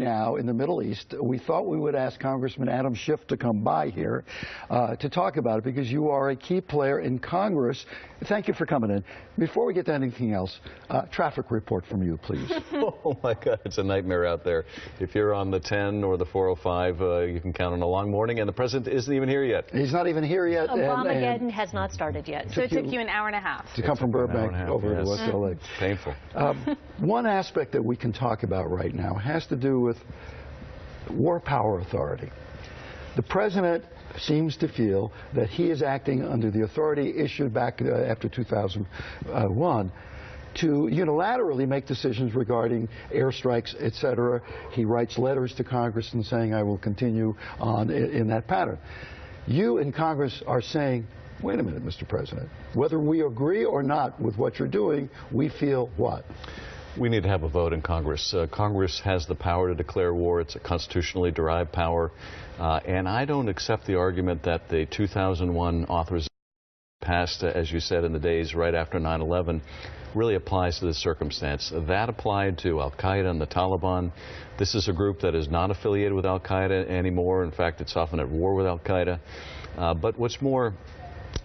now in the Middle East. We thought we would ask Congressman Adam Schiff to come by here to talk about it because you are a key player in Congress. Thank you for coming in. Before we get to anything else, traffic report from you, please. Oh, my God, it's a nightmare out there. If you're on the 10 or the 405, you can count on a long morning, and the president isn't even here yet. He's not even here yet. Obamageddon has not started yet, so it took you an hour and a half. To come from Burbank over to West LA. Painful. One aspect that we can talk about right now has to do with war power authority. The president seems to feel that he is acting under the authority issued back after 2001 to unilaterally make decisions regarding airstrikes, etc. He writes letters to Congress and saying, I will continue on in that pattern. You in Congress are saying, wait a minute, Mr. President, whether we agree or not with what you're doing, we feel what? We need to have a vote in Congress. Congress has the power to declare war. It's a constitutionally derived power. And I don't accept the argument that the 2001 authorization passed, as you said, in the days right after 9/11, really applies to this circumstance. That applied to al-Qaeda and the Taliban. This is a group that is not affiliated with al-Qaeda anymore. In fact, it's often at war with al-Qaeda. But what's more,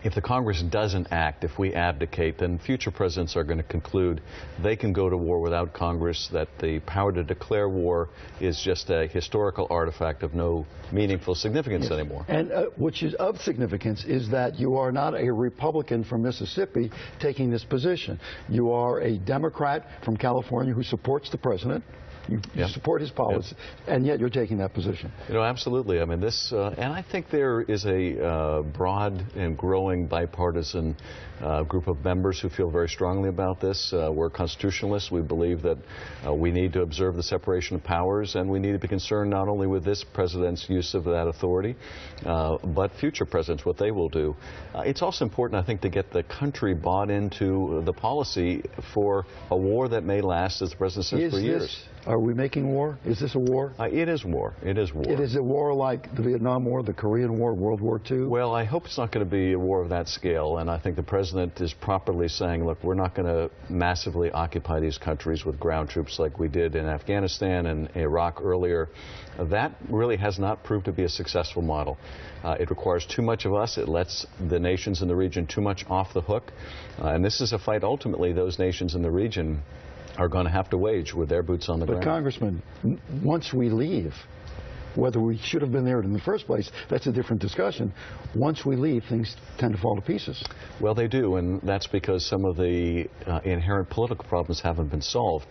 if the Congress doesn't act, if we abdicate, then future presidents are going to conclude they can go to war without Congress, that the power to declare war is just a historical artifact of no meaningful significance anymore. And which is of significance is that you are not a Republican from Mississippi taking this position. You are a Democrat from California who supports the president. You support his policy, and yet you're taking that position. Absolutely. I mean, this, and I think there is a broad and growing bipartisan group of members who feel very strongly about this. We're constitutionalists. We believe that we need to observe the separation of powers, and we need to be concerned not only with this president's use of that authority, but future presidents, what they will do. It's also important, I think, to get the country bought into the policy for a war that may last, as the president says, for years. Are we making war? Is this a war? It is war. It is war. It is a war like the Vietnam War, the Korean War, World War II? Well, I hope it's not going to be a war of that scale, and I think the president is properly saying, look, we're not going to massively occupy these countries with ground troops like we did in Afghanistan and Iraq earlier. That really has not proved to be a successful model. It requires too much of us. It lets the nations in the region too much off the hook. And this is a fight ultimately those nations in the region are going to have to wage with their boots on the ground. But Congressman, once we leave, whether we should have been there in the first place, that's a different discussion. Once we leave, things tend to fall to pieces. Well, they do, and that's because some of the inherent political problems haven't been solved.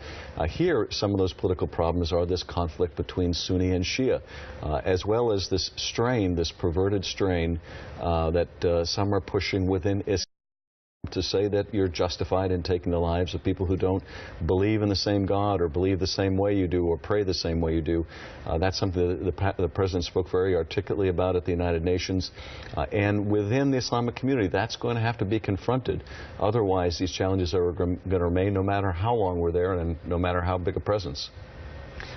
Here, some of those political problems are this conflict between Sunni and Shia, as well as this strain, this perverted strain that some are pushing within Islam, to say that you're justified in taking the lives of people who don't believe in the same God or believe the same way you do or pray the same way you do. That's something that the president spoke very articulately about at the United Nations. And within the Islamic community, that's going to have to be confronted. Otherwise, these challenges are going to remain no matter how long we're there and no matter how big a presence.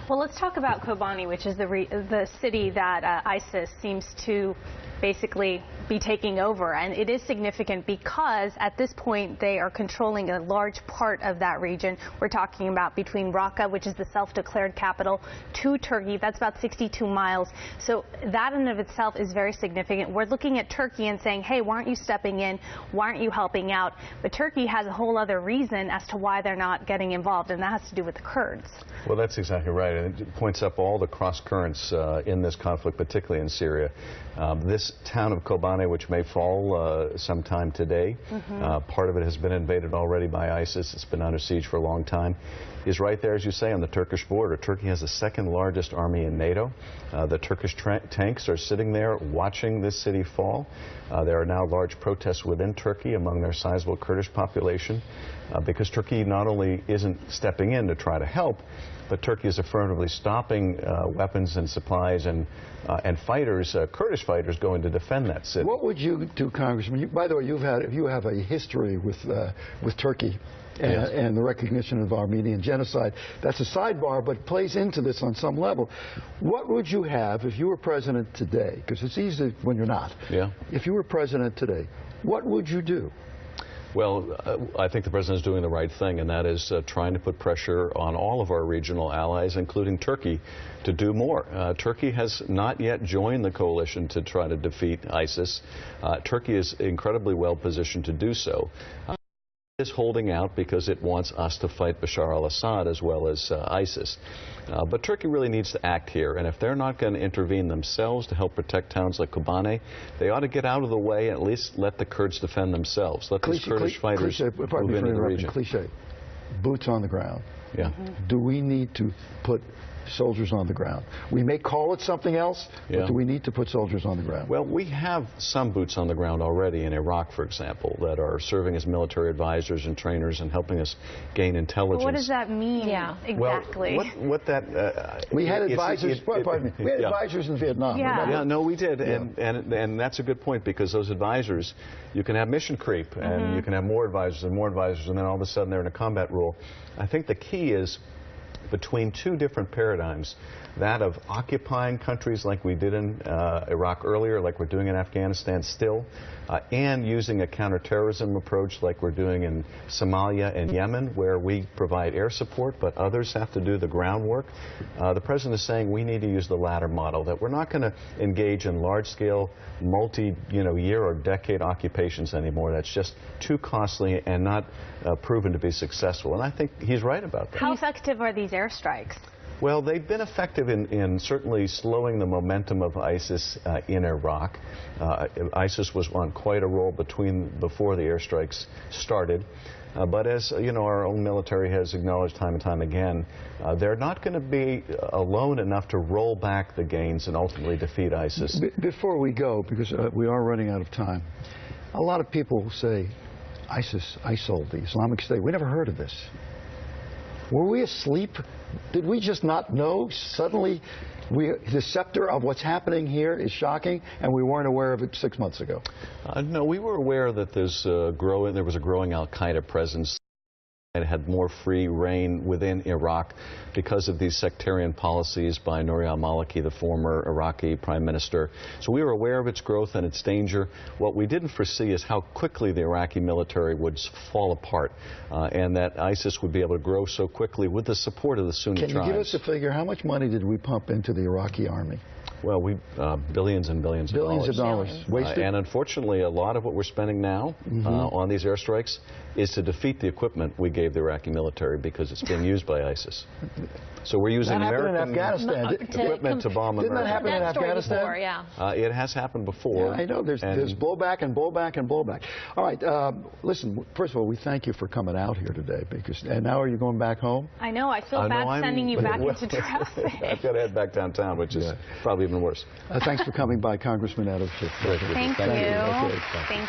Well, let's talk about Kobani, which is the city that ISIS seems to basically be taking over. And it is significant because at this point they are controlling a large part of that region. We're talking about between Raqqa, which is the self-declared capital, to Turkey. That's about 62 miles. So that in and of itself is very significant. We're looking at Turkey and saying, hey, why aren't you stepping in? Why aren't you helping out? But Turkey has a whole other reason as to why they're not getting involved, and that has to do with the Kurds. Well, that's exactly right. And it points up all the cross currents in this conflict, particularly in Syria. This town of Kobani, which may fall sometime today, part of it has been invaded already by ISIS. It's been under siege for a long time. Is right there, as you say, on the Turkish border. Turkey has the second largest army in NATO. The Turkish tanks are sitting there watching this city fall. There are now large protests within Turkey among their sizable Kurdish population because Turkey not only isn't stepping in to try to help, but Turkey is affirmatively stopping weapons and supplies and fighters, Kurdish fighters, going to defend that city. What would you do, Congressman? By the way, you have a history with Turkey. And the recognition of Armenian genocide. That's a sidebar, but plays into this on some level. What would you have if you were president today? Because it's easy when you're not. Yeah. If you were president today, what would you do? Well, I think the president is doing the right thing, and that is trying to put pressure on all of our regional allies, including Turkey, to do more. Turkey has not yet joined the coalition to try to defeat ISIS. Turkey is incredibly well positioned to do so. Is holding out because it wants us to fight Bashar al-Assad as well as ISIS. But Turkey really needs to act here, and if they're not going to intervene themselves to help protect towns like Kobane, they ought to get out of the way and at least let the Kurds defend themselves. Let these Kurdish fighters move into the region. Cliche. Boots on the ground. Yeah. Do we need to put soldiers on the ground? We may call it something else, but do we need to put soldiers on the ground? Well, we have some boots on the ground already in Iraq, for example, that are serving as military advisors and trainers and helping us gain intelligence. But what does that mean exactly? Well, what that... we had advisors, pardon me, we had advisors in Vietnam. Yeah, no, we did, and that's a good point, because those advisors, you can have mission creep, and you can have more advisors, and then all of a sudden they're in a combat role. I think the key is between two different paradigms, that of occupying countries like we did in Iraq earlier, like we're doing in Afghanistan still, and using a counterterrorism approach like we're doing in Somalia and Yemen, where we provide air support, but others have to do the groundwork. The president is saying we need to use the latter model, that we're not going to engage in large-scale, multi-year or decade occupations anymore. That's just too costly and not proven to be successful. And I think he's right about that. How effective are these airstrikes? Well, they've been effective in certainly slowing the momentum of ISIS in Iraq. ISIS was on quite a roll before the airstrikes started. But as our own military has acknowledged time and time again, they're not going to be alone enough to roll back the gains and ultimately defeat ISIS. Before we go, because we are running out of time, a lot of people say, ISIS, ISIL, the Islamic State. We never heard of this. Were we asleep? Did we just not know? Suddenly, the scepter of what's happening here is shocking, and we weren't aware of it 6 months ago. No, we were aware that there was a growing al-Qaeda presence. It had more free reign within Iraq because of these sectarian policies by Nouri al-Maliki, the former Iraqi prime minister. So we were aware of its growth and its danger. What we didn't foresee is how quickly the Iraqi military would fall apart, and that ISIS would be able to grow so quickly with the support of the Sunni tribes. Can you give us a figure? How much money did we pump into the Iraqi army? Well, billions and billions of dollars. Billions of dollars. Wasted? And unfortunately, a lot of what we're spending now on these airstrikes is to defeat the equipment we gave the Iraqi military because it's being used by ISIS. So we're using American equipment to bomb America. Didn't that happen in Afghanistan? Before, it has happened before. Yeah, I know. There's blowback and blowback and blowback. All right. Listen, first of all, we thank you for coming out here today. And now are you going back home? I know. I feel bad sending you back into traffic. I've got to head back downtown, which is probably even worse. Thanks for coming by, Congressman out of Schiff. Thank you. Okay, Thank you.